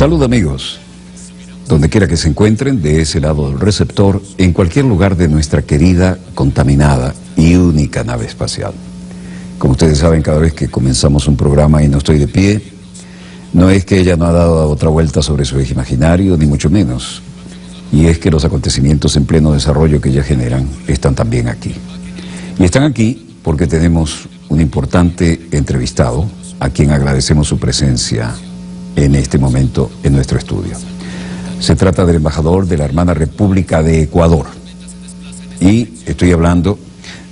Salud amigos, donde quiera que se encuentren, de ese lado del receptor, en cualquier lugar de nuestra querida, contaminada y única nave espacial. Como ustedes saben, cada vez que comenzamos un programa y no estoy de pie, no es que ella no ha dado otra vuelta sobre su eje imaginario, ni mucho menos. Y es que los acontecimientos en pleno desarrollo que ella generan están también aquí. Y están aquí porque tenemos un importante entrevistado, a quien agradecemos su presencia en este momento en nuestro estudio. Se trata del embajador de la hermana República de Ecuador. Y estoy hablando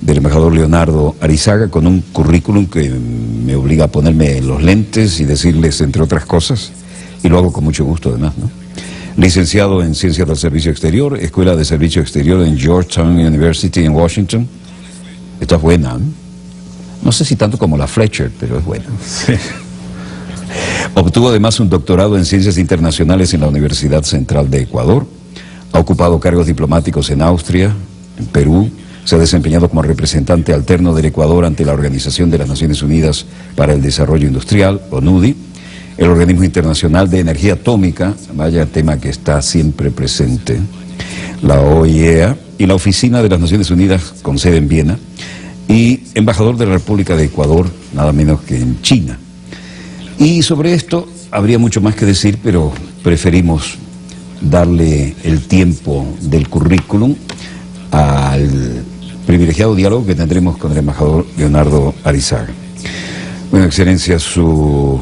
del embajador Leonardo Arizaga, con un currículum que me obliga a ponerme los lentes y decirles, entre otras cosas, y lo hago con mucho gusto además, ¿no? Licenciado en Ciencias del Servicio Exterior, Escuela de Servicio Exterior en Georgetown University en Washington. Esta es buena, ¿no? No sé si tanto como la Fletcher, pero es buena. Sí. Obtuvo además un doctorado en Ciencias Internacionales en la Universidad Central de Ecuador. Ha ocupado cargos diplomáticos en Austria, en Perú. Se ha desempeñado como representante alterno del Ecuador ante la Organización de las Naciones Unidas para el Desarrollo Industrial, ONUDI, el Organismo Internacional de Energía Atómica, vaya tema que está siempre presente, la OIEA, y la Oficina de las Naciones Unidas con sede en Viena, y embajador de la República de Ecuador, nada menos que en China. Y sobre esto habría mucho más que decir, pero preferimos darle el tiempo del currículum al privilegiado diálogo que tendremos con el embajador Leonardo Arizaga. Bueno, Excelencia, su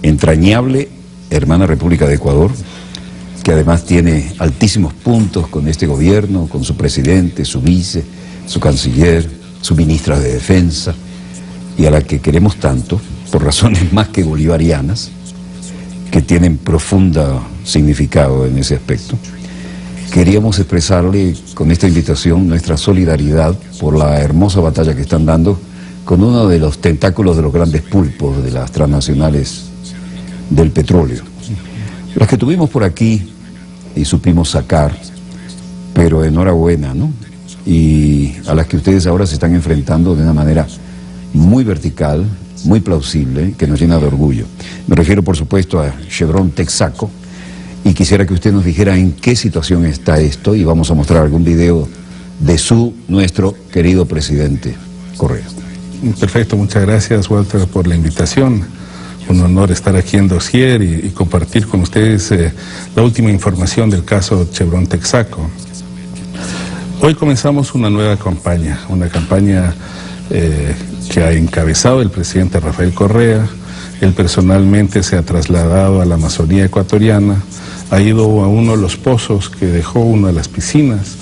entrañable hermana República de Ecuador, que además tiene altísimos puntos con este gobierno, con su presidente, su vice, su canciller, su ministra de Defensa, y a la que queremos tanto, por razones más que bolivarianas, que tienen profundo significado en ese aspecto. Queríamos expresarle con esta invitación nuestra solidaridad por la hermosa batalla que están dando con uno de los tentáculos de los grandes pulpos de las transnacionales del petróleo. Las que tuvimos por aquí y supimos sacar, pero enhorabuena, ¿no? Y a las que ustedes ahora se están enfrentando de una manera muy vertical, muy plausible, que nos llena de orgullo. Me refiero, por supuesto, a Chevron Texaco, y quisiera que usted nos dijera en qué situación está esto, y vamos a mostrar algún video de nuestro querido presidente Correa. Perfecto, muchas gracias, Walter, por la invitación. Un honor estar aquí en Dossier y compartir con ustedes la última información del caso Chevron Texaco. Hoy comenzamos una nueva campaña, una campaña que ha encabezado el presidente Rafael Correa. Él personalmente se ha trasladado a la Amazonía ecuatoriana, ha ido a uno de los pozos que dejó, una de las piscinas,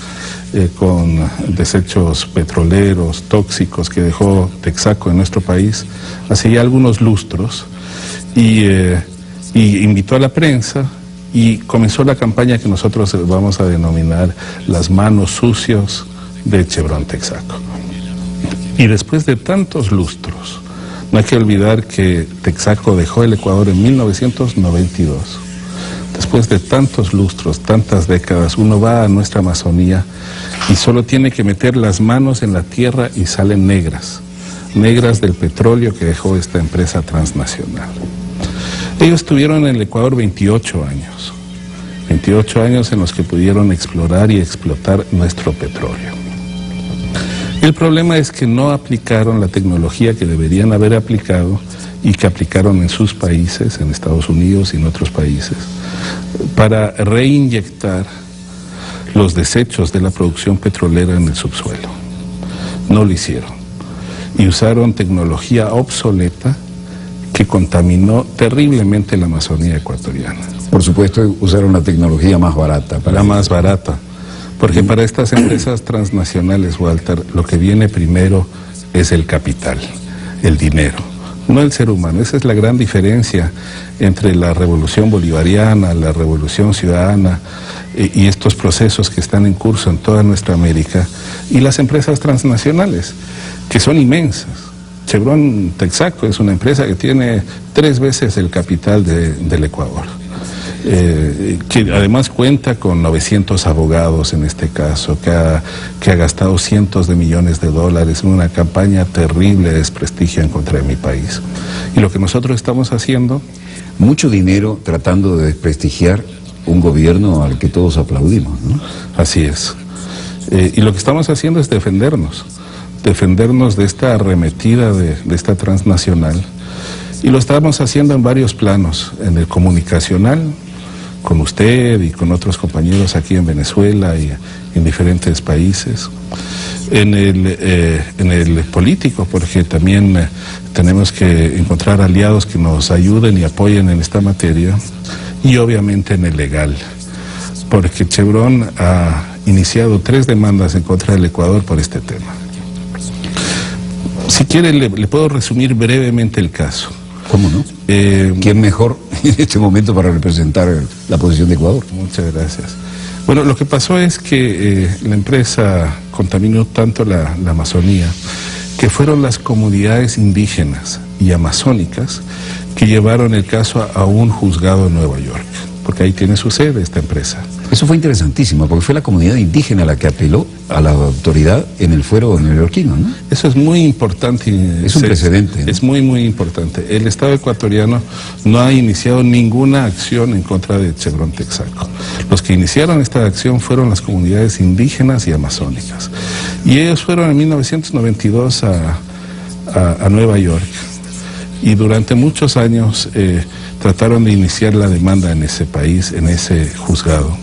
con desechos petroleros, tóxicos que dejó Texaco en nuestro país hace ya algunos lustros, y invitó a la prensa y comenzó la campaña que nosotros vamos a denominar las manos sucias de Chevron Texaco. Y después de tantos lustros, no hay que olvidar que Texaco dejó el Ecuador en 1992. Después de tantos lustros, tantas décadas, uno va a nuestra Amazonía y solo tiene que meter las manos en la tierra y salen negras, negras del petróleo que dejó esta empresa transnacional. Ellos tuvieron en el Ecuador 28 años en los que pudieron explorar y explotar nuestro petróleo. El problema es que no aplicaron la tecnología que deberían haber aplicado y que aplicaron en sus países, en Estados Unidos y en otros países, para reinyectar los desechos de la producción petrolera en el subsuelo. No lo hicieron. Y usaron tecnología obsoleta que contaminó terriblemente la Amazonía ecuatoriana. Por supuesto, usaron la tecnología más barata. La más barata. Porque para estas empresas transnacionales, Walter, lo que viene primero es el capital, el dinero, no el ser humano. Esa es la gran diferencia entre la revolución bolivariana, la revolución ciudadana y estos procesos que están en curso en toda nuestra América, y las empresas transnacionales, que son inmensas. Chevron Texaco es una empresa que tiene 3 veces el capital del Ecuador. que además cuenta con 900 abogados en este caso, que ha gastado cientos de millones de dólares en una campaña terrible de desprestigio en contra de mi país. Y lo que nosotros estamos haciendo... Mucho dinero tratando de desprestigiar un gobierno al que todos aplaudimos, ¿no? Así es. Y lo que estamos haciendo es defendernos de esta arremetida de esta transnacional. Y lo estamos haciendo en varios planos, en el comunicacional, con usted y con otros compañeros aquí en Venezuela y en diferentes países. En el político, porque también tenemos que encontrar aliados que nos ayuden y apoyen en esta materia. Y obviamente en el legal, porque Chevron ha iniciado 3 demandas en contra del Ecuador por este tema. Si quiere, le puedo resumir brevemente el caso. ¿Cómo no? ¿Quién mejor en este momento para representar la posición de Ecuador? Muchas gracias. Bueno, lo que pasó es que la empresa contaminó tanto la Amazonía que fueron las comunidades indígenas y amazónicas que llevaron el caso a un juzgado en Nueva York, porque ahí tiene su sede esta empresa. Eso fue interesantísimo, porque fue la comunidad indígena la que apeló a la autoridad en el fuero neoyorquino, ¿no? Eso es muy importante. Es un precedente, ¿no? Es muy, muy importante. El Estado ecuatoriano no ha iniciado ninguna acción en contra de Chevron Texaco. Los que iniciaron esta acción fueron las comunidades indígenas y amazónicas. Y ellos fueron en 1992 a Nueva York. Y durante muchos años trataron de iniciar la demanda en ese país, en ese juzgado.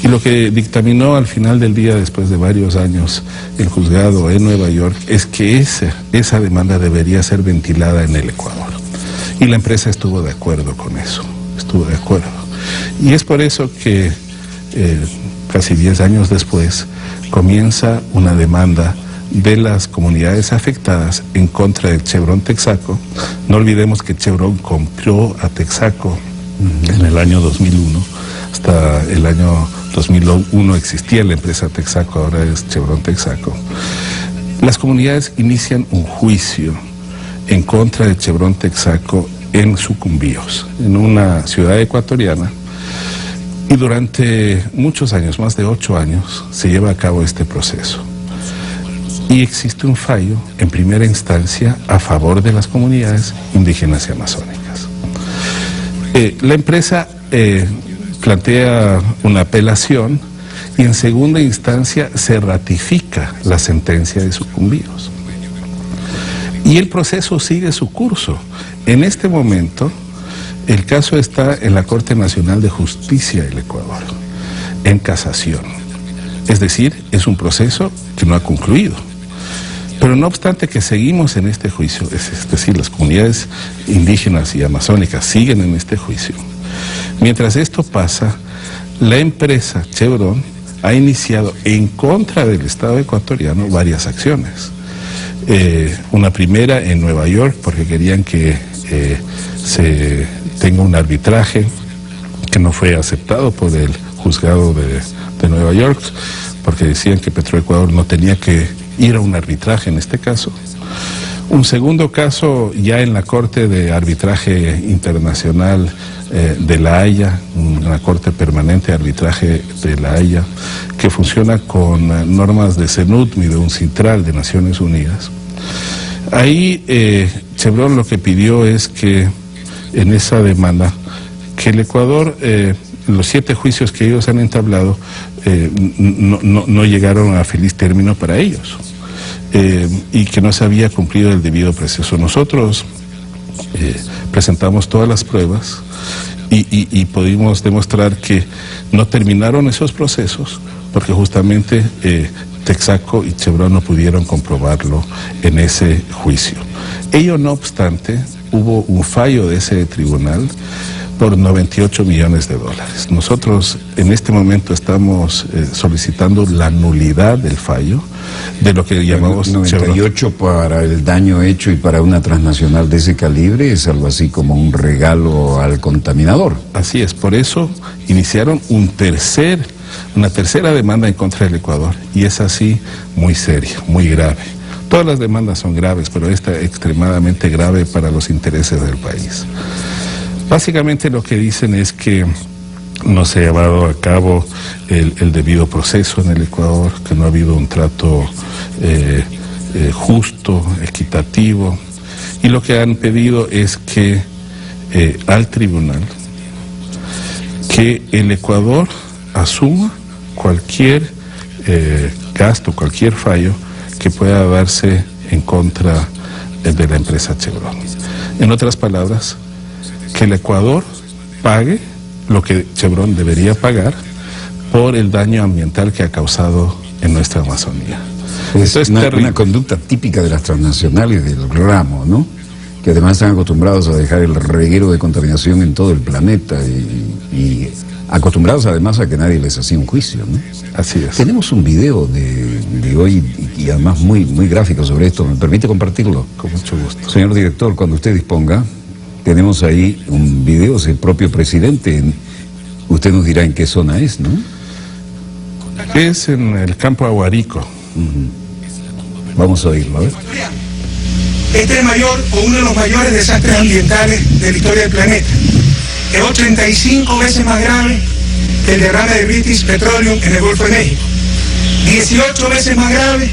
Y lo que dictaminó al final del día, después de varios años, el juzgado en Nueva York, es que esa demanda debería ser ventilada en el Ecuador. Y la empresa estuvo de acuerdo con eso, estuvo de acuerdo. Y es por eso que casi 10 años después comienza una demanda de las comunidades afectadas en contra de Chevron Texaco. No olvidemos que Chevron compró a Texaco en el año 2001. Hasta el año 2001 existía la empresa Texaco, ahora es Chevron Texaco. Las comunidades inician un juicio en contra de Chevron Texaco en Sucumbíos, en una ciudad ecuatoriana, y durante muchos años, más de 8 años, se lleva a cabo este proceso. Y existe un fallo en primera instancia a favor de las comunidades indígenas y amazónicas. La empresa plantea una apelación y en segunda instancia se ratifica la sentencia de Sucumbíos. Y el proceso sigue su curso. En este momento, el caso está en la Corte Nacional de Justicia del Ecuador, en casación. Es decir, es un proceso que no ha concluido. Pero no obstante que seguimos en este juicio, es decir, las comunidades indígenas y amazónicas siguen en este juicio. Mientras esto pasa, la empresa Chevron ha iniciado en contra del Estado ecuatoriano varias acciones. Una primera en Nueva York, porque querían que se tenga un arbitraje que no fue aceptado por el juzgado de Nueva York, porque decían que Petroecuador no tenía que ir a un arbitraje en este caso. Un segundo caso ya en la Corte de Arbitraje Internacional de La Haya, una Corte Permanente de Arbitraje de La Haya, que funciona con normas de CENUTM y de UNCITRAL de Naciones Unidas. Ahí Chevron lo que pidió es que en esa demanda, que el Ecuador, los 7 juicios que ellos han entablado, no llegaron a feliz término para ellos. Y que no se había cumplido el debido proceso. Nosotros presentamos todas las pruebas y pudimos demostrar que no terminaron esos procesos porque justamente Texaco y Chevron no pudieron comprobarlo en ese juicio. Ello no obstante, hubo un fallo de ese tribunal por 98 millones de dólares. Nosotros en este momento estamos solicitando la nulidad del fallo de lo que llamamos 98 Chevron. Para el daño hecho y para una transnacional de ese calibre es algo así como un regalo al contaminador. Así es, por eso iniciaron una tercera demanda en contra del Ecuador, y es así muy seria, muy grave. Todas las demandas son graves, pero esta es extremadamente grave para los intereses del país. Básicamente lo que dicen es que no se ha llevado a cabo el debido proceso en el Ecuador, que no ha habido un trato justo, equitativo, y lo que han pedido es que al tribunal que el Ecuador asuma cualquier gasto, cualquier fallo que pueda darse en contra de la empresa Chevron. En otras palabras, que el Ecuador pague lo que Chevron debería pagar por el daño ambiental que ha causado en nuestra Amazonía. Es una conducta típica de las transnacionales del ramo, ¿no? Que además están acostumbrados a dejar el reguero de contaminación en todo el planeta y acostumbrados además a que nadie les hacía un juicio, ¿no? Así es. Tenemos un video de hoy y además muy gráfico sobre esto. ¿Me permite compartirlo? Con mucho gusto. Señor director, cuando usted disponga, tenemos ahí un video del propio presidente. Usted nos dirá en qué zona es, ¿no? Es en el campo Aguarico. Vamos a oírlo, a ver. Este es el mayor o uno de los mayores desastres ambientales de la historia del planeta. Es 85 veces más grave que el derrame de British Petroleum en el Golfo de México. 18 veces más grave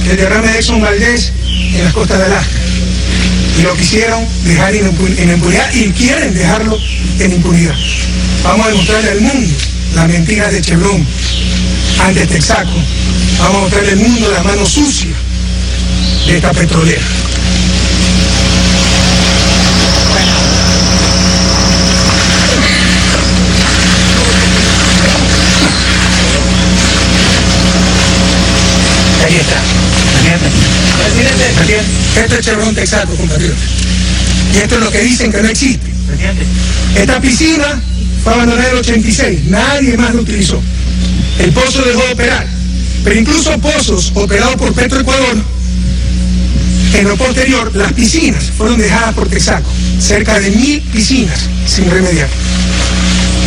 que el derrame de Exxon Valdez en las costas de Alaska. Y lo quisieron dejar en impunidad y quieren dejarlo en impunidad. Vamos a demostrarle al mundo las mentiras de Chevron ante Texaco. Vamos a mostrarle al mundo la mano sucia de esta petrolera. Ahí está. Presidente. Esto es Chevron Texaco, compatriotas. Y esto es lo que dicen que no existe. Esta piscina fue abandonada en el 86. Nadie más lo utilizó. El pozo dejó de operar. Pero incluso pozos operados por Petroecuador, en lo posterior, las piscinas fueron dejadas por Texaco. Cerca de 1000 piscinas sin remediar.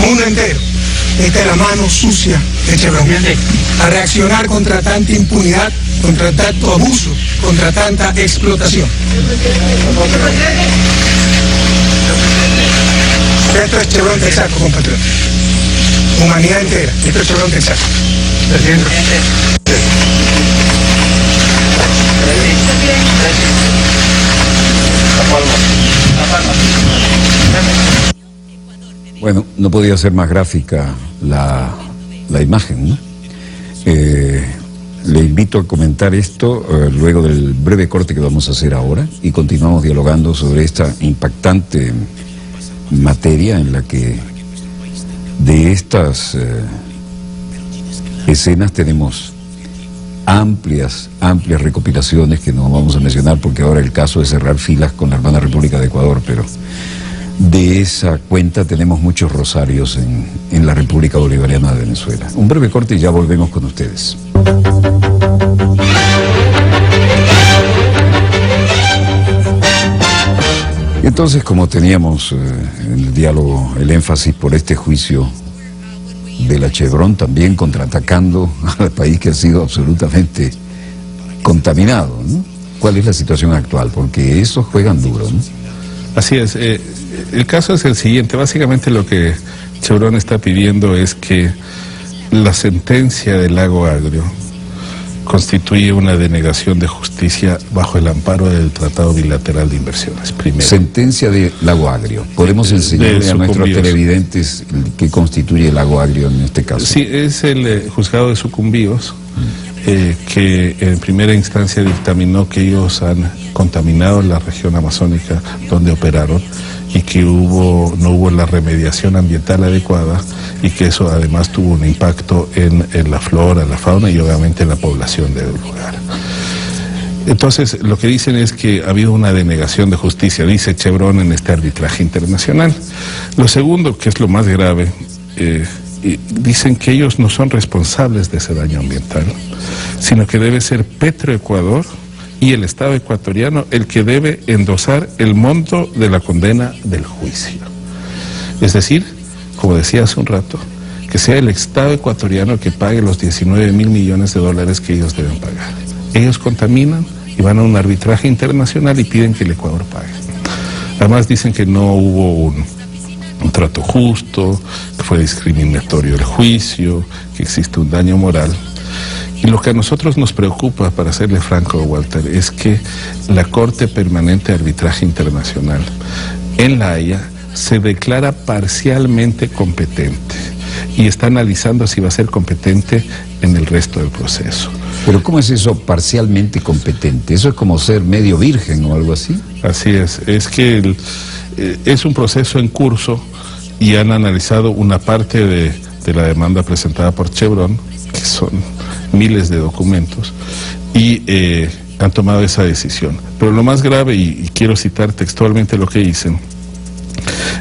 Mundo entero. Esta es la mano sucia de Chevron. A reaccionar contra tanta impunidad, contra tanto abuso, contra tanta explotación. Esto es Chevron Texaco, compatriotas. Humanidad entera. Esto es Chevron Texaco. Presidente. Bueno, no podía ser más gráfica la imagen, ¿no? Le invito a comentar esto luego del breve corte que vamos a hacer ahora y continuamos dialogando sobre esta impactante materia en la que de estas escenas tenemos amplias recopilaciones que no vamos a mencionar porque ahora el caso es cerrar filas con la hermana República de Ecuador, pero de esa cuenta tenemos muchos rosarios en la República Bolivariana de Venezuela. Un breve corte y ya volvemos con ustedes. Y entonces, como teníamos en el diálogo el énfasis por este juicio de la Chevron, también contraatacando al país que ha sido absolutamente contaminado, ¿no? ¿Cuál es la situación actual? Porque esos juegan duro, ¿no? Así es. El caso es el siguiente. Básicamente lo que Chevron está pidiendo es que la sentencia del Lago Agrio constituye una denegación de justicia bajo el amparo del Tratado Bilateral de Inversiones. Primero. Sentencia de Lago Agrio. ¿Podemos enseñarle a nuestros televidentes qué constituye el Lago Agrio en este caso? Sí, es el juzgado de sucumbíos que en primera instancia dictaminó que ellos han contaminado la región amazónica donde operaron y que no hubo la remediación ambiental adecuada y que eso además tuvo un impacto en la flora, la fauna y obviamente en la población del lugar. Entonces, lo que dicen es que ha habido una denegación de justicia, dice Chevron en este arbitraje internacional. Lo segundo, que es lo más grave, dicen que ellos no son responsables de ese daño ambiental, sino que debe ser Petroecuador y el Estado ecuatoriano el que debe endosar el monto de la condena del juicio. Es decir, como decía hace un rato, que sea el Estado ecuatoriano el que pague los 19.000 millones de dólares que ellos deben pagar. Ellos contaminan y van a un arbitraje internacional y piden que el Ecuador pague. Además dicen que no hubo un trato justo, que fue discriminatorio el juicio, que existe un daño moral. Y lo que a nosotros nos preocupa, para serle franco, Walter, es que la Corte Permanente de Arbitraje Internacional en La Haya se declara parcialmente competente y está analizando si va a ser competente en el resto del proceso. Pero ¿cómo es eso parcialmente competente? ¿Eso es como ser medio virgen o algo así? Así es que es un proceso en curso y han analizado una parte de la demanda presentada por Chevron, que son miles de documentos, y han tomado esa decisión. Pero lo más grave, y quiero citar textualmente lo que dicen,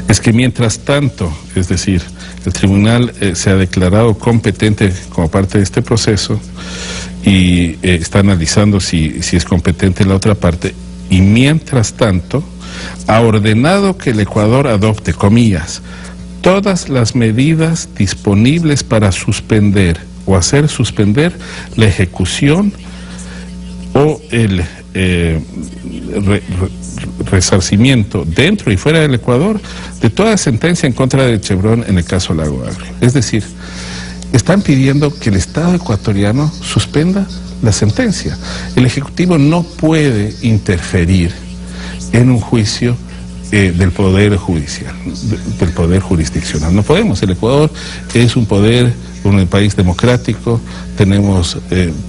es que mientras tanto, es decir, el tribunal se ha declarado competente como parte de este proceso y está analizando si es competente la otra parte, y mientras tanto ha ordenado que el Ecuador adopte, comillas, todas las medidas disponibles para suspender o hacer suspender la ejecución o el resarcimiento dentro y fuera del Ecuador de toda sentencia en contra de Chevron en el caso Lago Agrio. Es decir, están pidiendo que el Estado ecuatoriano suspenda la sentencia. El Ejecutivo no puede interferir en un juicio del poder judicial, del poder jurisdiccional. No podemos. El Ecuador es un país democrático, tenemos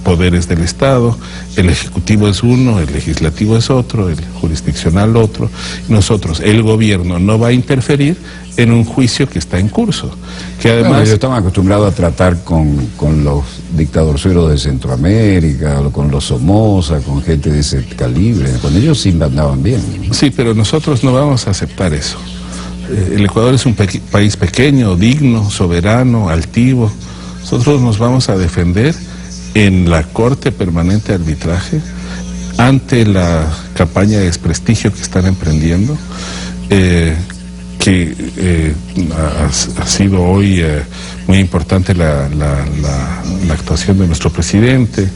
poderes del Estado, el Ejecutivo es uno, el Legislativo es otro, el jurisdiccional otro. Nosotros, el gobierno no va a interferir en un juicio que está en curso. Que además, bueno, ellos estaban acostumbrados a tratar con los dictadorzuelos de Centroamérica, con los Somoza, con gente de ese calibre. Con ellos sí andaban bien. Sí, pero nosotros no vamos a aceptar eso. El Ecuador es un país pequeño, digno, soberano, altivo. Nosotros nos vamos a defender en la Corte Permanente de Arbitraje ante la campaña de desprestigio que están emprendiendo, que ha sido hoy muy importante la actuación de nuestro presidente,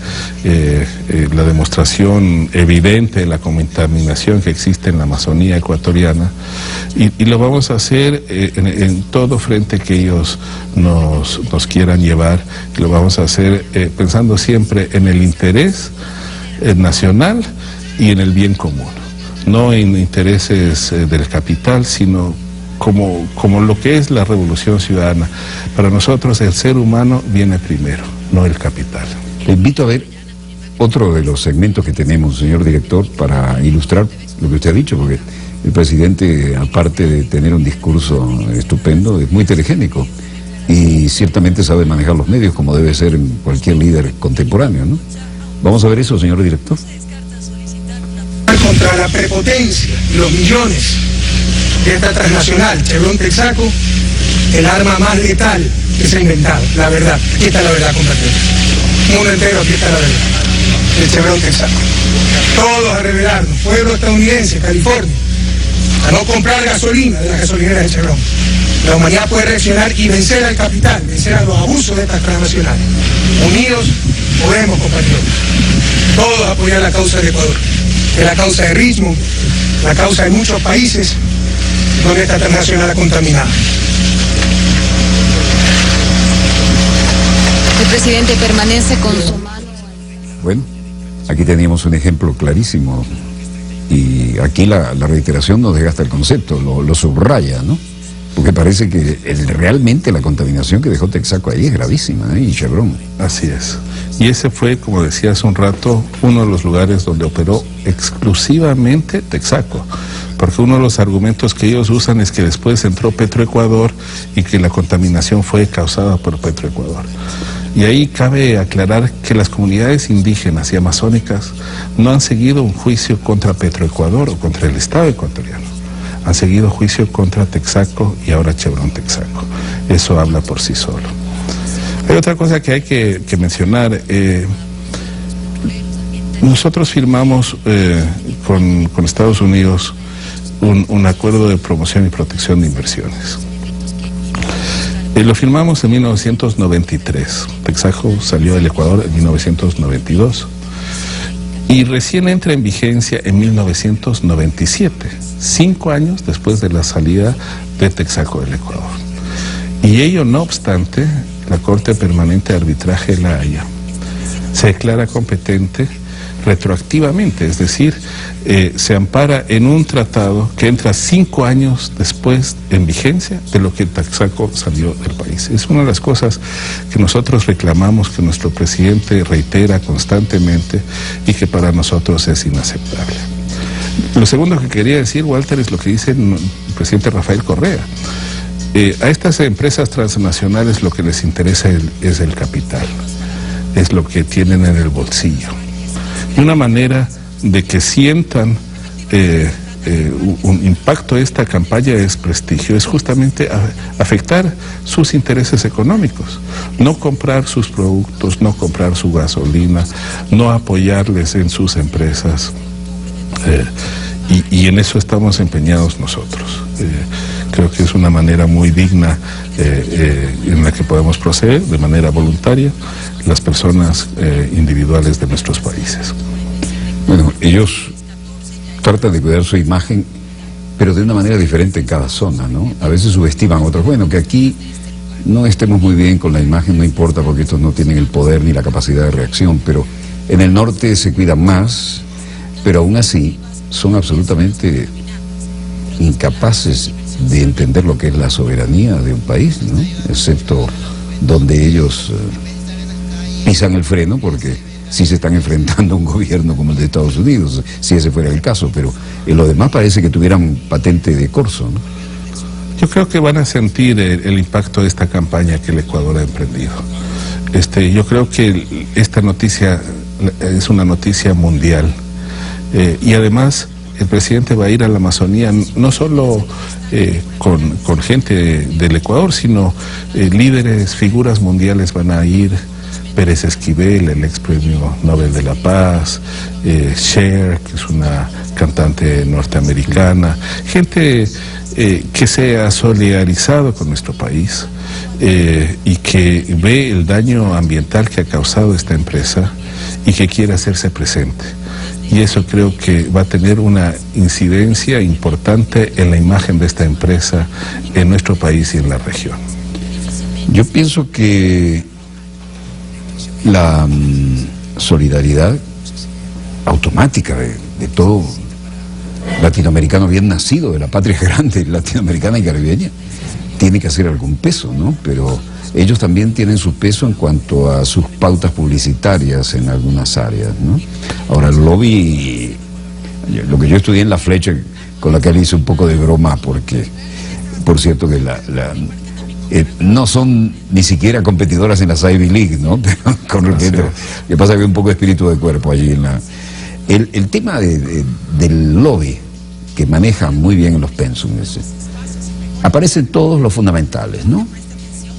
la demostración evidente de la contaminación que existe en la Amazonía ecuatoriana, y lo vamos a hacer en todo frente que ellos nos quieran llevar. Lo vamos a hacer pensando siempre en el interés nacional y en el bien común, no en intereses del capital, sino como lo que es la revolución ciudadana. Para nosotros el ser humano viene primero, no el capital. Le invito a ver otro de los segmentos que tenemos, señor director, para ilustrar lo que usted ha dicho, porque el presidente, aparte de tener un discurso estupendo, es muy telegénico y ciertamente sabe manejar los medios como debe ser en cualquier líder contemporáneo, ¿no? Vamos a ver eso, señor director. Contra la prepotencia y los millones de esta transnacional, Chevron Texaco, el arma más letal que se ha inventado, la verdad. Aquí está la verdad, compatriotas. Mundo entero, aquí está la verdad. El Chevron Texaco. Todos a rebelarnos, pueblo estadounidense, California, a no comprar gasolina de las gasolineras de Chevron. La humanidad puede reaccionar y vencer al capital, vencer a los abusos de estas transnacionales. Unidos podemos, compatriotas. Todos apoyar la causa de Ecuador, que es la causa de Richmond, la causa de muchos países donde esta transnacional ha contaminado. El presidente permanece con su mano. Bueno, aquí teníamos un ejemplo clarísimo y aquí la reiteración no desgasta el concepto, lo subraya, ¿no? Porque parece que realmente la contaminación que dejó Texaco ahí es gravísima, y Chevron. Así es. Y ese fue, como decía hace un rato, uno de los lugares donde operó exclusivamente Texaco. Porque uno de los argumentos que ellos usan es que después entró Petroecuador y que la contaminación fue causada por Petroecuador. Y ahí cabe aclarar que las comunidades indígenas y amazónicas no han seguido un juicio contra Petroecuador o contra el Estado ecuatoriano. Han seguido juicio contra Texaco y ahora Chevron Texaco. Eso habla por sí solo. Hay otra cosa que hay que mencionar. Nosotros firmamos con Estados Unidos un acuerdo de promoción y protección de inversiones. Lo firmamos en 1993. Texaco salió del Ecuador en 1992. Y recién entra en vigencia en 1997, 5 años después de la salida de Texaco del Ecuador. Y ello no obstante, la Corte Permanente de Arbitraje de La Haya se declara competente retroactivamente, es decir, se ampara en un tratado que entra 5 años después en vigencia de lo que Texaco salió del país. Es una de las cosas que nosotros reclamamos, que nuestro presidente reitera constantemente y que para nosotros es inaceptable. Lo segundo que quería decir, Walter, es lo que dice el presidente Rafael Correa. A estas empresas transnacionales lo que les interesa es el capital, es lo que tienen en el bolsillo. Y una manera de que sientan un impacto de esta campaña de desprestigio es justamente afectar sus intereses económicos, no comprar sus productos, no comprar su gasolina, no apoyarles en sus empresas. Y en eso estamos empeñados nosotros. Creo que es una manera muy digna en la que podemos proceder de manera voluntaria las personas individuales de nuestros países. Bueno, ellos tratan de cuidar su imagen, pero de una manera diferente en cada zona, ¿no? A veces subestiman a otros. Bueno, que aquí no estemos muy bien con la imagen, no importa porque estos no tienen el poder ni la capacidad de reacción, pero en el norte se cuidan más, pero aún así son absolutamente incapaces de entender lo que es la soberanía de un país, ¿no? Excepto donde ellos pisan el freno, porque sí se están enfrentando a un gobierno como el de Estados Unidos, si ese fuera el caso, pero en lo demás parece que tuvieran patente de corso, ¿no? Yo creo que van a sentir el impacto de esta campaña que el Ecuador ha emprendido. Yo creo que esta noticia es una noticia mundial. Y además el presidente va a ir a la Amazonía no solo con gente del Ecuador, sino líderes, figuras mundiales van a ir. Pérez Esquivel, el ex premio Nobel de la Paz, Cher, que es una cantante norteamericana, gente que se ha solidarizado con nuestro país y que ve el daño ambiental que ha causado esta empresa y que quiere hacerse presente. Y eso creo que va a tener una incidencia importante en la imagen de esta empresa en nuestro país y en la región. Yo pienso que la solidaridad automática de todo latinoamericano bien nacido, de la patria grande latinoamericana y caribeña, tiene que hacer algún peso, ¿no? Pero ellos también tienen su peso en cuanto a sus pautas publicitarias en algunas áreas, ¿no? Ahora, el lobby, lo que yo estudié en La Flecha, con la que él hizo un poco de broma, porque, por cierto, que no son ni siquiera competidoras en la Ivy League, ¿no? Pero con respeto, que pasa que hay un poco de espíritu de cuerpo allí en la... El tema del lobby, que maneja muy bien en los pensums, aparecen todos los fundamentales, ¿no?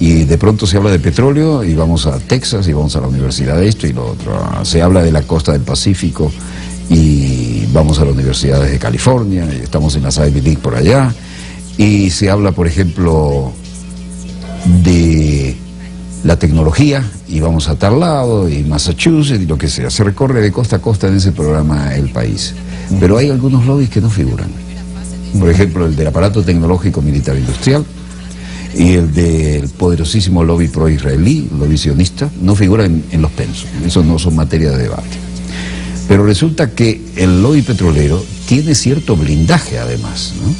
Y de pronto se habla de petróleo y vamos a Texas y vamos a la universidad de esto y lo otro. Se habla de la costa del Pacífico y vamos a las universidades de California y estamos en la Ivy League por allá. Y se habla, por ejemplo, de la tecnología y vamos a tal lado y Massachusetts y lo que sea. Se recorre de costa a costa en ese programa el país. Pero hay algunos lobbies que no figuran. Por ejemplo, el del aparato tecnológico militar industrial y el del poderosísimo lobby pro-israelí, lobby sionista, no figuran en los pensos. Eso no son materia de debate. Pero resulta que el lobby petrolero tiene cierto blindaje además, ¿no?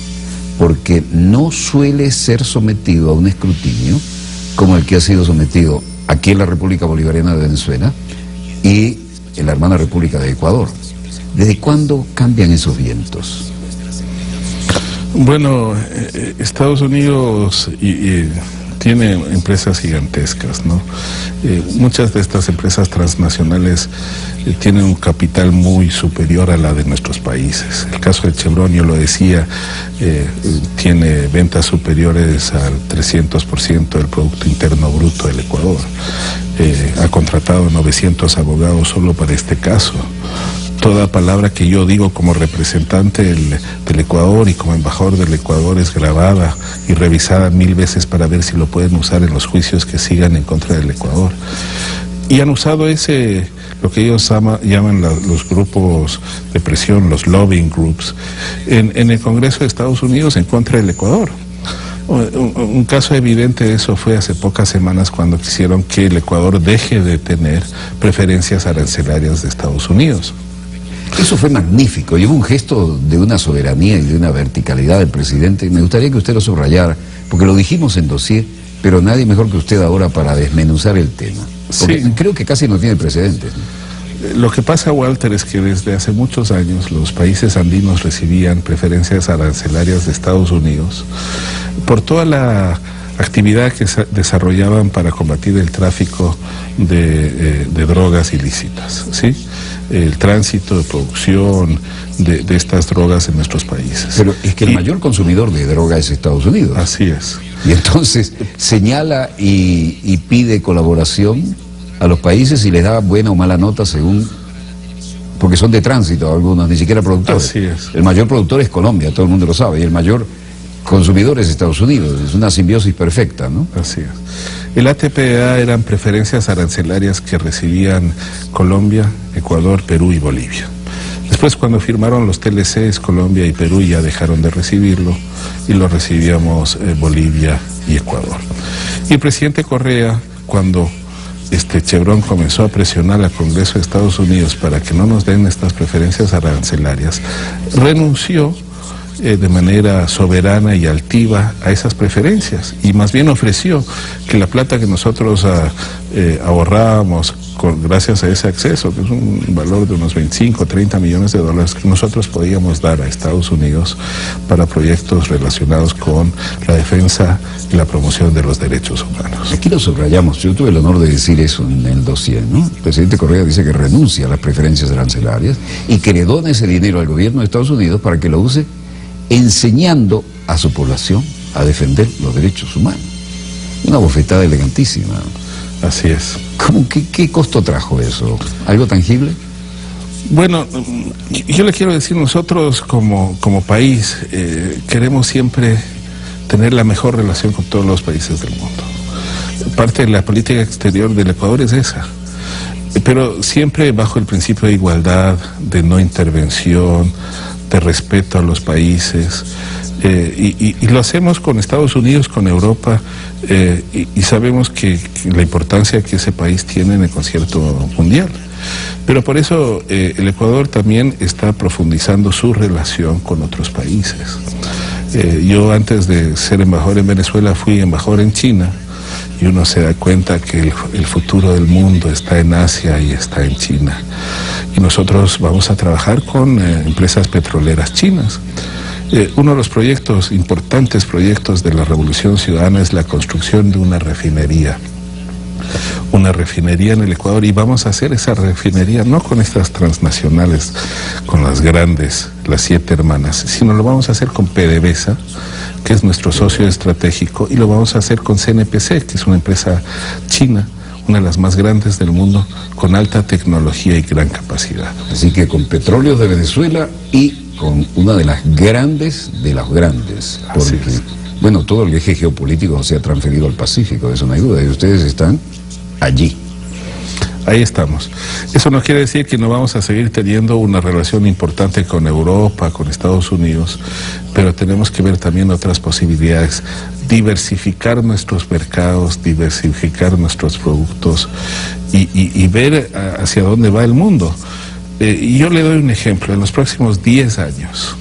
Porque no suele ser sometido a un escrutinio como el que ha sido sometido aquí en la República Bolivariana de Venezuela y en la hermana República de Ecuador. ¿Desde cuándo cambian esos vientos? Bueno, Estados Unidos tiene empresas gigantescas, ¿no? Muchas de estas empresas transnacionales tienen un capital muy superior a la de nuestros países. El caso de Chevron, yo lo decía, tiene ventas superiores al 300% del Producto Interno Bruto del Ecuador. Ha contratado 900 abogados solo para este caso. Toda palabra que yo digo como representante del Ecuador y como embajador del Ecuador es grabada y revisada 1000 veces para ver si lo pueden usar en los juicios que sigan en contra del Ecuador. Y han usado lo que ellos llaman los grupos de presión, los lobbying groups, en el Congreso de Estados Unidos en contra del Ecuador. Un caso evidente de eso fue hace pocas semanas cuando quisieron que el Ecuador deje de tener preferencias arancelarias de Estados Unidos. Eso fue magnífico y hubo un gesto de una soberanía y de una verticalidad del presidente. Me gustaría que usted lo subrayara, porque lo dijimos en dossier, pero nadie mejor que usted ahora para desmenuzar el tema. Porque sí, creo que casi no tiene precedentes, ¿no? Lo que pasa, Walter, es que desde hace muchos años los países andinos recibían preferencias arancelarias de Estados Unidos por toda la actividad que desarrollaban para combatir el tráfico de drogas ilícitas, ¿sí? El tránsito de producción de estas drogas en nuestros países. Pero es que el mayor consumidor de droga es Estados Unidos. Así es. Y entonces señala y pide colaboración a los países y les da buena o mala nota según, porque son de tránsito algunos, ni siquiera productores. Así es. El mayor productor es Colombia, todo el mundo lo sabe, y el mayor consumidor es Estados Unidos. Es una simbiosis perfecta, ¿no? Así es. El ATPA eran preferencias arancelarias que recibían Colombia, Ecuador, Perú y Bolivia. Después, cuando firmaron los TLCs, Colombia y Perú ya dejaron de recibirlo y lo recibíamos Bolivia y Ecuador. Y el presidente Correa, cuando Chevron comenzó a presionar al Congreso de Estados Unidos para que no nos den estas preferencias arancelarias, renunció de manera soberana y altiva a esas preferencias y más bien ofreció que la plata que nosotros ahorrábamos gracias a ese acceso, que es un valor de unos 25 o 30 millones de dólares que nosotros podíamos dar a Estados Unidos para proyectos relacionados con la defensa y la promoción de los derechos humanos. Aquí lo subrayamos, yo tuve el honor de decir eso en el dossier, ¿no? El presidente Correa dice que renuncia a las preferencias arancelarias y que le dona ese dinero al gobierno de Estados Unidos para que lo use enseñando a su población a defender los derechos humanos. Una bofetada elegantísima. Así es. ¿Qué costo trajo eso? ¿Algo tangible? Bueno, yo le quiero decir, nosotros como país queremos siempre tener la mejor relación con todos los países del mundo. Parte de la política exterior del Ecuador es esa, pero siempre bajo el principio de igualdad, de no intervención, de respeto a los países, y lo hacemos con Estados Unidos, con Europa, y sabemos que la importancia que ese país tiene en el concierto mundial. Pero por eso el Ecuador también está profundizando su relación con otros países. Yo antes de ser embajador en Venezuela fui embajador en China, y uno se da cuenta que el futuro del mundo está en Asia y está en China. Y nosotros vamos a trabajar con empresas petroleras chinas. Uno de los importantes proyectos de la Revolución Ciudadana es la construcción de una refinería en el Ecuador, y vamos a hacer esa refinería no con estas transnacionales, con las grandes, las 7 hermanas, sino lo vamos a hacer con PDVSA, que es nuestro socio estratégico, y lo vamos a hacer con CNPC, que es una empresa china, una de las más grandes del mundo, con alta tecnología y gran capacidad. Así que con petróleos de Venezuela y con una de las grandes de las grandes, porque, bueno, todo el eje geopolítico se ha transferido al Pacífico, de eso no hay duda, y ustedes están allí. Ahí estamos. Eso no quiere decir que no vamos a seguir teniendo una relación importante con Europa, con Estados Unidos, pero tenemos que ver también otras posibilidades, diversificar nuestros mercados, diversificar nuestros productos y ver hacia dónde va el mundo. Y yo le doy un ejemplo. En los próximos 10 años,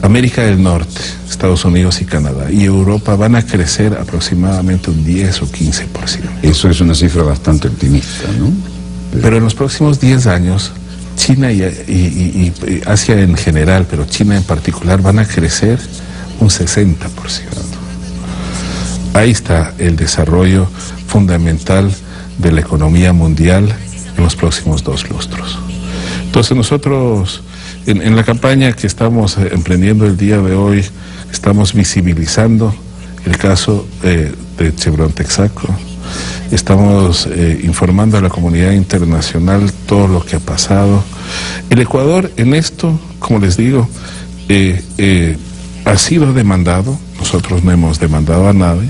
América del Norte, Estados Unidos y Canadá y Europa van a crecer aproximadamente un 10 o 15%. Eso es una cifra bastante optimista, ¿no? Pero en los próximos 10 años, China y Asia en general, pero China en particular, van a crecer un 60%. Ahí está el desarrollo fundamental de la economía mundial en los próximos 2 lustros. Entonces nosotros, en la campaña que estamos emprendiendo el día de hoy, estamos visibilizando el caso de Chevron Texaco, estamos informando a la comunidad internacional todo lo que ha pasado. El Ecuador en esto, como les digo, ha sido demandado, nosotros no hemos demandado a nadie.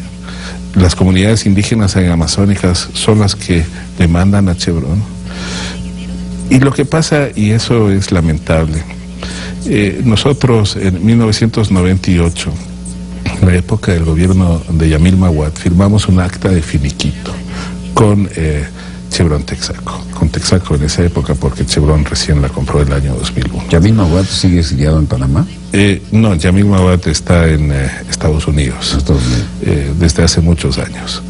Las comunidades indígenas y amazónicas son las que demandan a Chevron. Y lo que pasa, y eso es lamentable, nosotros en 1998 la época del gobierno de Yamil Maguad, firmamos un acta de finiquito con Chevron Texaco, con Texaco en esa época, porque Chevron recién la compró el año 2001. ¿Yamil Maguad sigue exiliado en Panamá? No, Yamil Maguad está en Estados Unidos, desde hace muchos años.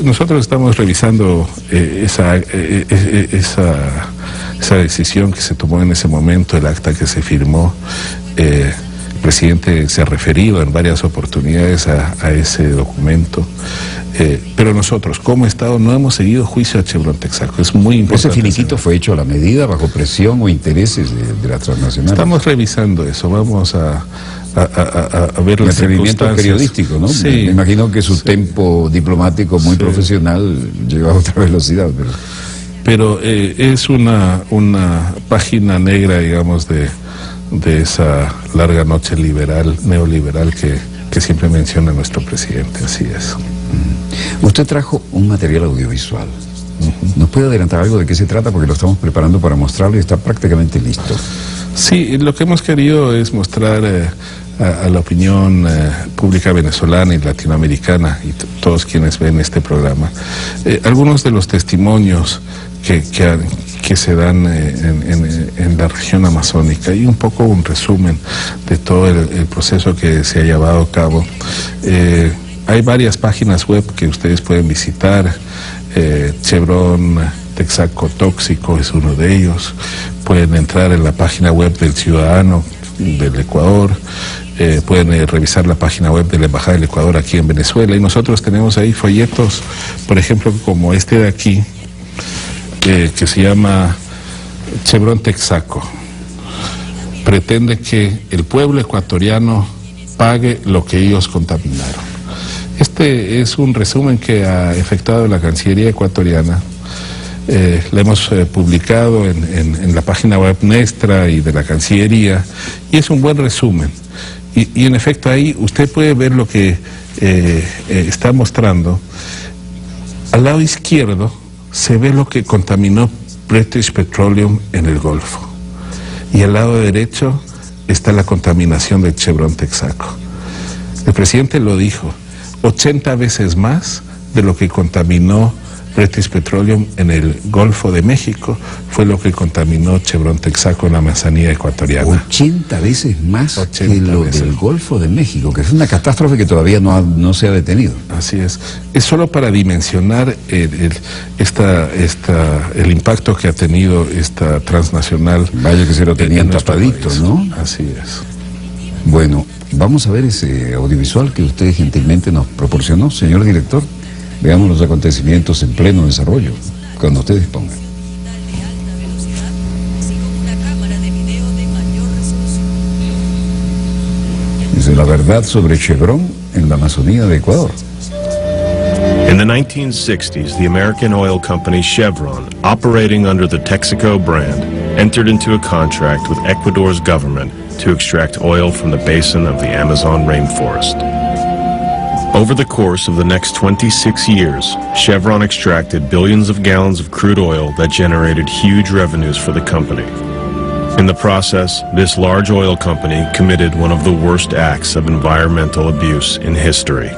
Nosotros estamos revisando esa decisión que se tomó en ese momento, el acta que se firmó. El presidente se ha referido en varias oportunidades a ese documento, pero nosotros como Estado no hemos seguido juicio a Chevron Texaco. Es muy importante. ¿Ese finiquito fue hecho a la medida, bajo presión o intereses de la transnacional? Estamos revisando eso, vamos a ver las circunstancias periodístico, ¿no? Sí. Me imagino que su tempo diplomático muy profesional lleva a otra velocidad, pero es una página negra, digamos, de esa larga noche neoliberal que siempre menciona nuestro presidente. Así es. Usted trajo un material audiovisual. ¿Nos puede adelantar algo de qué se trata? Porque lo estamos preparando para mostrarlo y está prácticamente listo. Sí, lo que hemos querido es mostrar a la opinión pública venezolana y latinoamericana y todos quienes ven este programa algunos de los testimonios que se dan en la región amazónica y un poco un resumen de todo el proceso que se ha llevado a cabo. Hay varias páginas web que ustedes pueden visitar. Chevron Texaco Tóxico es uno de ellos. Pueden entrar en la página web del Ciudadano del Ecuador. Pueden revisar la página web de la Embajada del Ecuador aquí en Venezuela. Y nosotros tenemos ahí folletos, por ejemplo, como este de aquí, que se llama Chevron Texaco. Pretende que el pueblo ecuatoriano pague lo que ellos contaminaron. Este es un resumen que ha efectuado la Cancillería ecuatoriana. La hemos publicado en la página web nuestra y de la Cancillería, y es un buen resumen. Y en efecto ahí usted puede ver lo que está mostrando. Al lado izquierdo se ve lo que contaminó British Petroleum en el Golfo. Y al lado derecho está la contaminación de Chevron Texaco. El presidente lo dijo, 80 veces más de lo que contaminó British Petroleum en el Golfo de México fue lo que contaminó Chevron Texaco en la Amazonía ecuatoriana. 80 veces más que lo del Golfo de México, que es una catástrofe que todavía no se ha detenido. Así es. Es solo para dimensionar el impacto que ha tenido esta transnacional. Vaya que se lo tenían tapadito, ¿no? Así es. Bueno, vamos a ver ese audiovisual que usted gentilmente nos proporcionó, señor director. Veamos los acontecimientos en pleno desarrollo, cuando usted disponga. Dice la verdad sobre Chevron en la Amazonía de Ecuador. In the 1960s, the American oil company Chevron, operating under the Texaco brand, entered into a contract with Ecuador's government to extract oil from the basin of the Amazon rainforest. Over the course of the next 26 years, Chevron extracted billions of gallons of crude oil that generated huge revenues for the company. In the process, this large oil company committed one of the worst acts of environmental abuse in history.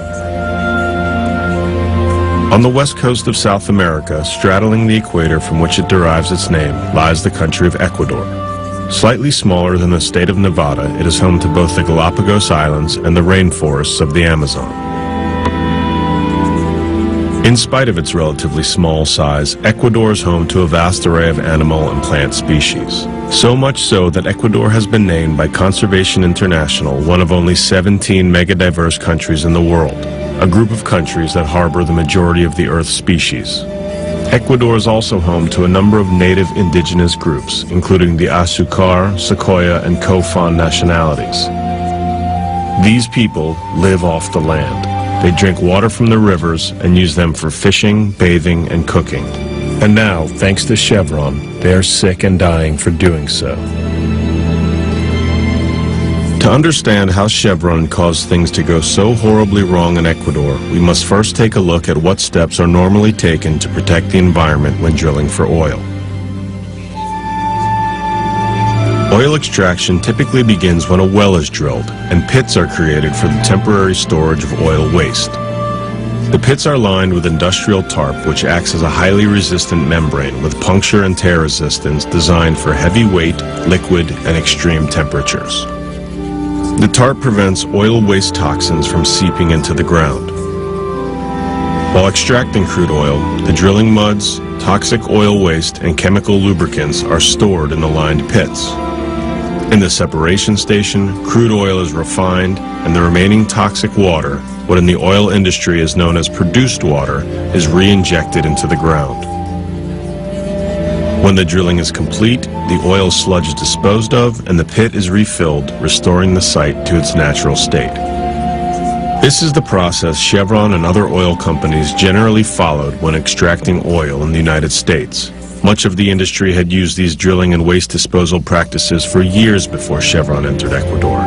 On the west coast of South America, straddling the equator from which it derives its name, lies the country of Ecuador. Slightly smaller than the state of Nevada, it is home to both the Galapagos Islands and the rainforests of the Amazon. In spite of its relatively small size, Ecuador is home to a vast array of animal and plant species. So much so that Ecuador has been named by Conservation International one of only 17 megadiverse countries in the world, a group of countries that harbor the majority of the Earth's species. Ecuador is also home to a number of native indigenous groups, including the Azucar, Secoya, and Kofan nationalities. These people live off the land. They drink water from the rivers and use them for fishing, bathing, and cooking. And now, thanks to Chevron, they are sick and dying for doing so. To understand how Chevron caused things to go so horribly wrong in Ecuador, we must first take a look at what steps are normally taken to protect the environment when drilling for oil. Oil extraction typically begins when a well is drilled, and pits are created for the temporary storage of oil waste. The pits are lined with industrial tarp, which acts as a highly resistant membrane with puncture and tear resistance designed for heavy weight, liquid, and extreme temperatures. The tarp prevents oil waste toxins from seeping into the ground. While extracting crude oil, the drilling muds, toxic oil waste, and chemical lubricants are stored in the lined pits. In the separation station, crude oil is refined, and the remaining toxic water, what in the oil industry is known as produced water, is re-injected into the ground. When the drilling is complete, the oil sludge is disposed of, and the pit is refilled, restoring the site to its natural state. This is the process Chevron and other oil companies generally followed when extracting oil in the United States. Much of the industry had used these drilling and waste disposal practices for years before Chevron entered Ecuador.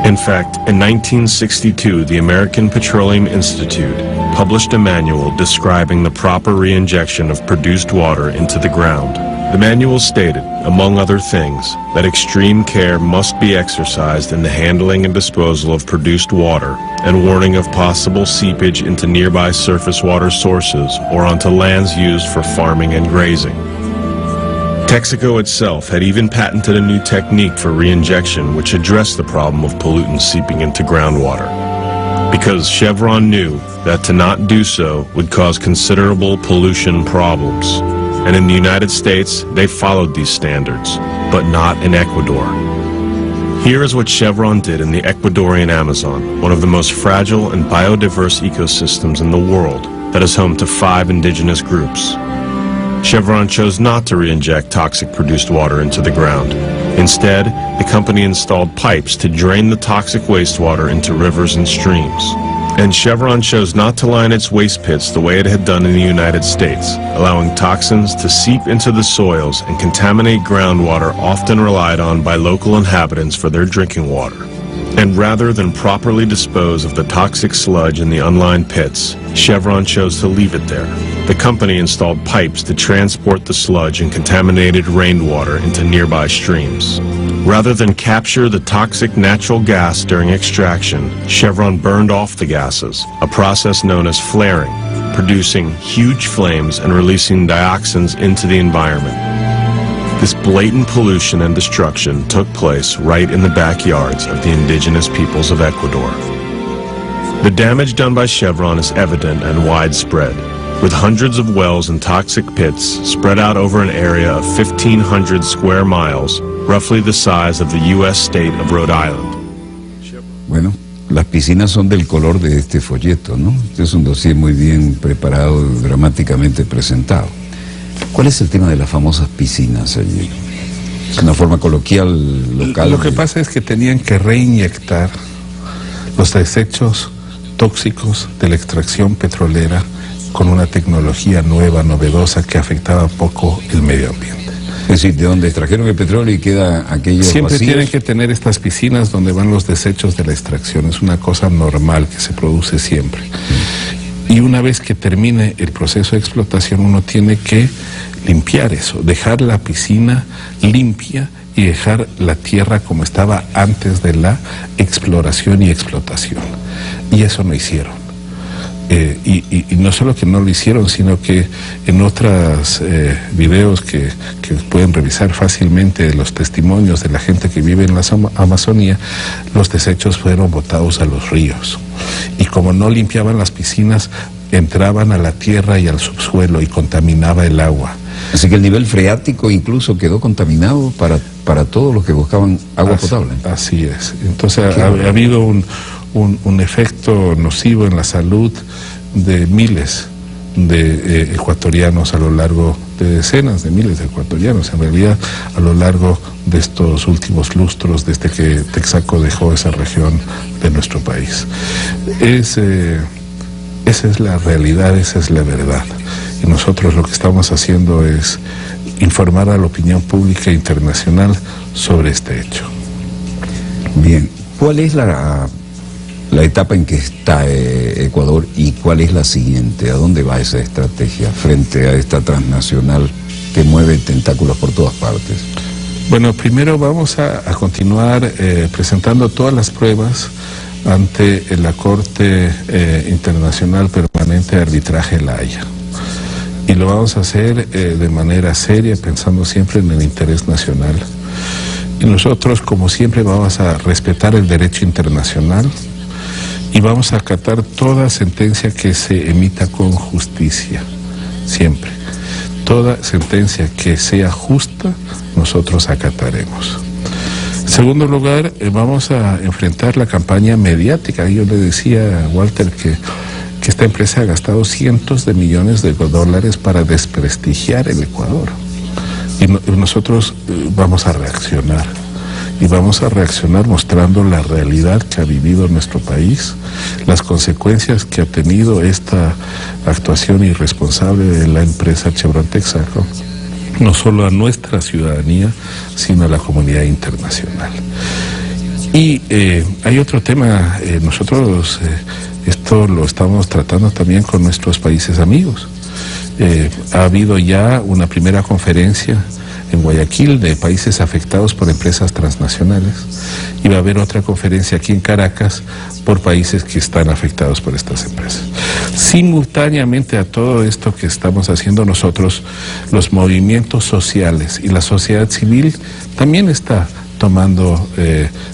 In fact, in 1962, the American Petroleum Institute published a manual describing the proper re-injection of produced water into the ground. The manual stated, among other things, that extreme care must be exercised in the handling and disposal of produced water, and warning of possible seepage into nearby surface water sources or onto lands used for farming and grazing. Texaco itself had even patented a new technique for re-injection which addressed the problem of pollutants seeping into groundwater. Because Chevron knew that to not do so would cause considerable pollution problems. And in the United States, they followed these standards, but not in Ecuador. Here is what Chevron did in the Ecuadorian Amazon, one of the most fragile and biodiverse ecosystems in the world that is home to 5 indigenous groups. Chevron chose not to re-inject toxic produced water into the ground. Instead, the company installed pipes to drain the toxic wastewater into rivers and streams. And Chevron chose not to line its waste pits the way it had done in the United States, allowing toxins to seep into the soils and contaminate groundwater often relied on by local inhabitants for their drinking water. And rather than properly dispose of the toxic sludge in the unlined pits, Chevron chose to leave it there. The company installed pipes to transport the sludge and contaminated rainwater into nearby streams. Rather than capture the toxic natural gas during extraction, Chevron burned off the gases, a process known as flaring, producing huge flames and releasing dioxins into the environment. This blatant pollution and destruction took place right in the backyards of the indigenous peoples of Ecuador. The damage done by Chevron is evident and widespread, with hundreds of wells and toxic pits spread out over an area of 1,500 square miles, roughly the size of the U.S. state of Rhode Island. Bueno, las piscinas son del color de este folleto, ¿no? Este es un dossier muy bien preparado, dramáticamente presentado. ¿Cuál es el tema de las famosas piscinas allí? Es una forma coloquial, local. Lo que pasa es que tenían que reinyectar los desechos tóxicos de la extracción petrolera con una tecnología nueva, novedosa, que afectaba poco el medio ambiente. Es decir, de donde extrajeron el petróleo y queda aquello Siempre vacíos. tienen que tener estas piscinas donde van los desechos de la extracción. Es una cosa normal que se produce siempre. Y una vez que termine el proceso de explotación, uno tiene que limpiar eso, dejar la piscina limpia y dejar la tierra como estaba antes de la exploración y explotación. Y eso no hicieron. Y no solo que no lo hicieron, sino que en otros videos que pueden revisar fácilmente de los testimonios de la gente que vive en la Amazonía, los desechos fueron botados a los ríos. Y como no limpiaban las piscinas, entraban a la tierra y al subsuelo y contaminaba el agua. Así que el nivel freático incluso quedó contaminado para todos los que buscaban agua potable. Así es. Entonces ha habido un efecto nocivo en la salud de miles de ecuatorianos a lo largo de decenas de miles de ecuatorianos, en realidad a lo largo de estos últimos lustros desde que Texaco dejó esa región de nuestro país. Esa es la realidad, esa es la verdad. Y nosotros lo que estamos haciendo es informar a la opinión pública internacional sobre este hecho. Bien, ¿cuál es la etapa en que está Ecuador y cuál es la siguiente? ¿A dónde va esa estrategia frente a esta transnacional que mueve tentáculos por todas partes? Bueno, primero vamos a continuar presentando todas las pruebas ante la Corte Internacional Permanente de Arbitraje La Haya. Y lo vamos a hacer de manera seria, pensando siempre en el interés nacional. Y nosotros, como siempre, vamos a respetar el derecho internacional y vamos a acatar toda sentencia que se emita con justicia, siempre. Toda sentencia que sea justa, nosotros acataremos. En segundo lugar, vamos a enfrentar la campaña mediática. Yo le decía a Walter que esta empresa ha gastado cientos de millones de dólares para desprestigiar el Ecuador. Y nosotros vamos a reaccionar. Y vamos a reaccionar mostrando la realidad que ha vivido nuestro país, las consecuencias que ha tenido esta actuación irresponsable de la empresa Chevron Texaco, no solo a nuestra ciudadanía, sino a la comunidad internacional. Y hay otro tema, nosotros esto lo estamos tratando también con nuestros países amigos. Ha habido ya una primera conferencia en Guayaquil de países afectados por empresas transnacionales y va a haber otra conferencia aquí en Caracas por países que están afectados por estas empresas. Simultáneamente a todo esto que estamos haciendo nosotros, los movimientos sociales y la sociedad civil también está tomando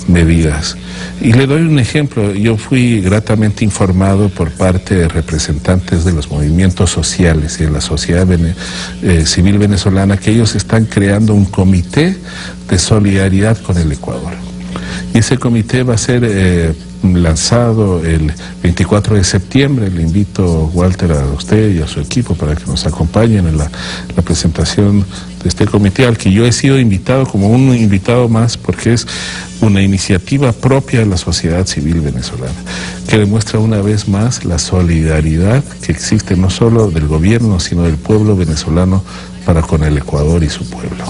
medidas. Y le doy un ejemplo. Yo fui gratamente informado por parte de representantes de los movimientos sociales y de la sociedad civil venezolana que ellos están creando un comité de solidaridad con el Ecuador. Y ese comité va a ser lanzado el 24 de septiembre. Le invito, Walter, a usted y a su equipo para que nos acompañen en la presentación de este comité, al que yo he sido invitado como un invitado más, porque es una iniciativa propia de la sociedad civil venezolana, que demuestra una vez más la solidaridad que existe no solo del gobierno, sino del pueblo venezolano para con el Ecuador y su pueblo.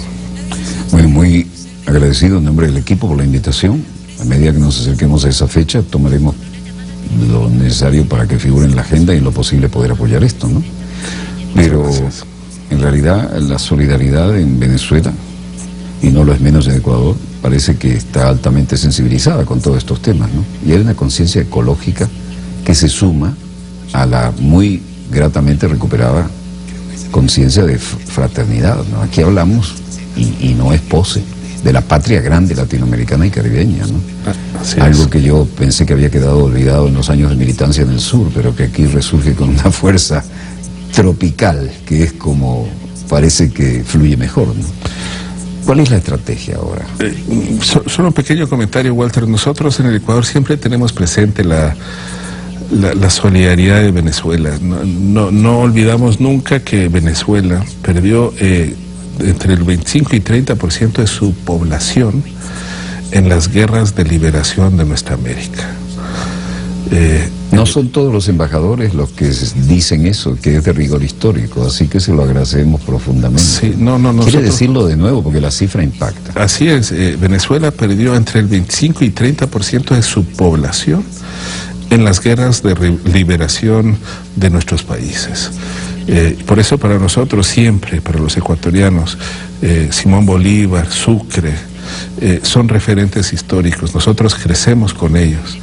Bueno, muy agradecido en nombre del equipo por la invitación. A medida que nos acerquemos a esa fecha, tomaremos lo necesario para que figure en la agenda y en lo posible poder apoyar esto, ¿no? Pero en realidad la solidaridad en Venezuela, y no lo es menos en Ecuador, parece que está altamente sensibilizada con todos estos temas, ¿no? Y hay una conciencia ecológica que se suma a la muy gratamente recuperada conciencia de fraternidad, ¿no? Aquí hablamos, y no es pose, de la patria grande latinoamericana y caribeña, ¿no? Algo que yo pensé que había quedado olvidado en los años de militancia en el sur, pero que aquí resurge con una fuerza tropical, que es como parece que fluye mejor, ¿no? ¿Cuál es la estrategia ahora? Solo un pequeño comentario, Walter. Nosotros en el Ecuador siempre tenemos presente la solidaridad de Venezuela. No olvidamos nunca que Venezuela perdió entre el 25 y 30% de su población en las guerras de liberación de nuestra América. No son todos los embajadores los que dicen eso, que es de rigor histórico, así que se lo agradecemos profundamente. Sí, Quiere decirlo de nuevo porque la cifra impacta. Así es, Venezuela perdió entre el 25 y 30% de su población en las guerras de liberación de nuestros países. Por eso para nosotros siempre, para los ecuatorianos, Simón Bolívar, Sucre, son referentes históricos. Nosotros crecemos con ellos.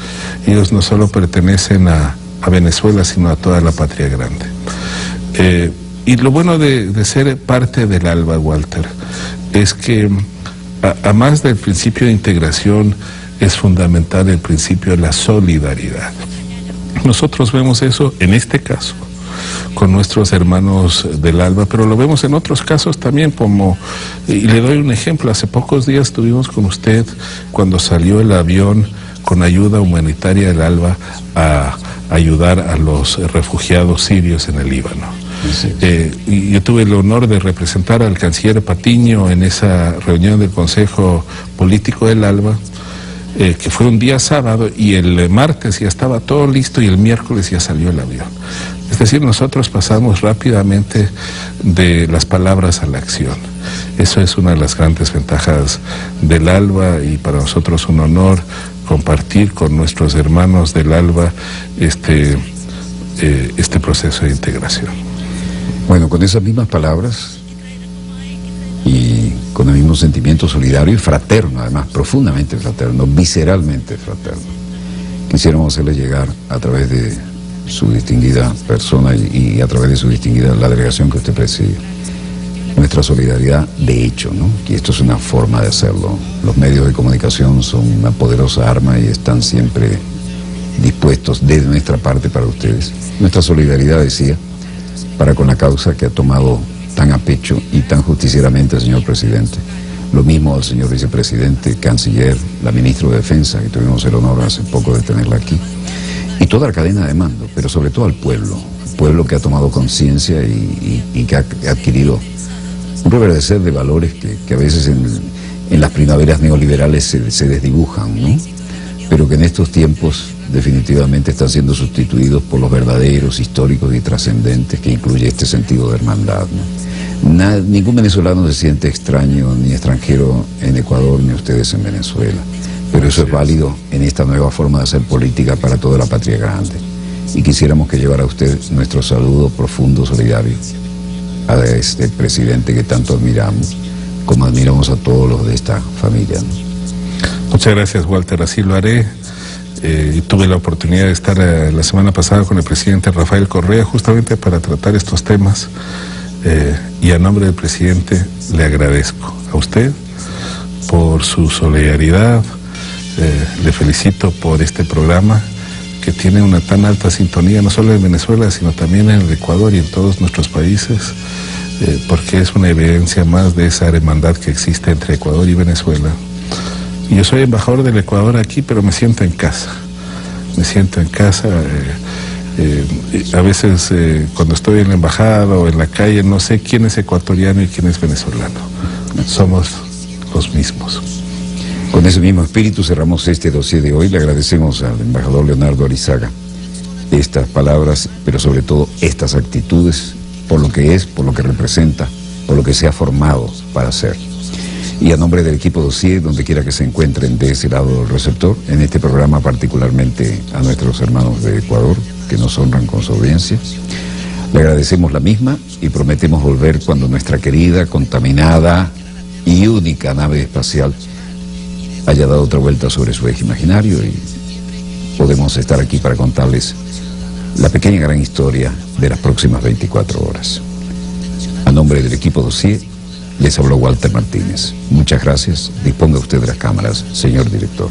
Ellos no solo pertenecen a Venezuela, sino a toda la patria grande. Y lo bueno de ser parte del ALBA, Walter, es que a más del principio de integración es fundamental el principio de la solidaridad. Nosotros vemos eso en este caso con nuestros hermanos del ALBA, pero lo vemos en otros casos también, como, y le doy un ejemplo, hace pocos días estuvimos con usted cuando salió el avión con ayuda humanitaria del ALBA a ayudar a los refugiados sirios en el Líbano. Y yo tuve el honor de representar al canciller Patiño en esa reunión del Consejo Político del ALBA, que fue un día sábado, y el martes ya estaba todo listo y el miércoles ya salió el avión. Es decir, nosotros pasamos rápidamente de las palabras a la acción. Eso es una de las grandes ventajas del ALBA, y para nosotros un honor compartir con nuestros hermanos del ALBA este proceso de integración. Bueno, con esas mismas palabras y con el mismo sentimiento solidario y fraterno, además, profundamente fraterno, visceralmente fraterno. Quisiéramos hacerle llegar a través de su distinguida persona y a través de su distinguida, la delegación que usted preside, nuestra solidaridad de hecho, ¿no? Y esto es una forma de hacerlo. Los medios de comunicación son una poderosa arma y están siempre dispuestos de nuestra parte para ustedes. Nuestra solidaridad, decía, para con la causa que ha tomado tan a pecho y tan justicieramente el señor presidente. Lo mismo al señor vicepresidente, canciller, la ministra de Defensa, que tuvimos el honor hace poco de tenerla aquí, y toda la cadena de mando, pero sobre todo al pueblo que ha tomado conciencia y que ha adquirido un reverdecer de valores que a veces en las primaveras neoliberales se desdibujan, ¿no? Pero que en estos tiempos definitivamente están siendo sustituidos por los verdaderos, históricos y trascendentes que incluye este sentido de hermandad, ¿no? Ningún venezolano se siente extraño ni extranjero en Ecuador ni ustedes en Venezuela, pero eso es válido en esta nueva forma de hacer política para toda la patria grande. Y quisiéramos que llevara a usted nuestro saludo profundo, solidario, a este presidente que tanto admiramos, como admiramos a todos los de esta familia, ¿no? Muchas gracias, Walter, así lo haré. Tuve la oportunidad de estar la semana pasada con el presidente Rafael Correa justamente para tratar estos temas, y a nombre del presidente le agradezco a usted por su solidaridad, le felicito por este programa que tiene una tan alta sintonía, no solo en Venezuela, sino también en el Ecuador y en todos nuestros países, porque es una evidencia más de esa hermandad que existe entre Ecuador y Venezuela. Yo soy embajador del Ecuador aquí, pero me siento en casa. Me siento en casa. A veces cuando estoy en la embajada o en la calle no sé quién es ecuatoriano y quién es venezolano. Somos los mismos. Con ese mismo espíritu cerramos este dossier de hoy. Le agradecemos al embajador Leonardo Arizaga estas palabras, pero sobre todo estas actitudes, por lo que es, por lo que representa, por lo que se ha formado para hacer. Y a nombre del equipo dossier, donde quiera que se encuentren de ese lado del receptor, en este programa particularmente a nuestros hermanos de Ecuador, que nos honran con su audiencia, le agradecemos la misma y prometemos volver cuando nuestra querida, contaminada y única nave espacial haya dado otra vuelta sobre su eje imaginario y podemos estar aquí para contarles la pequeña gran historia de las próximas 24 horas. A nombre del equipo dossier, les habló Walter Martínez. Muchas gracias. Disponga usted de las cámaras, señor director.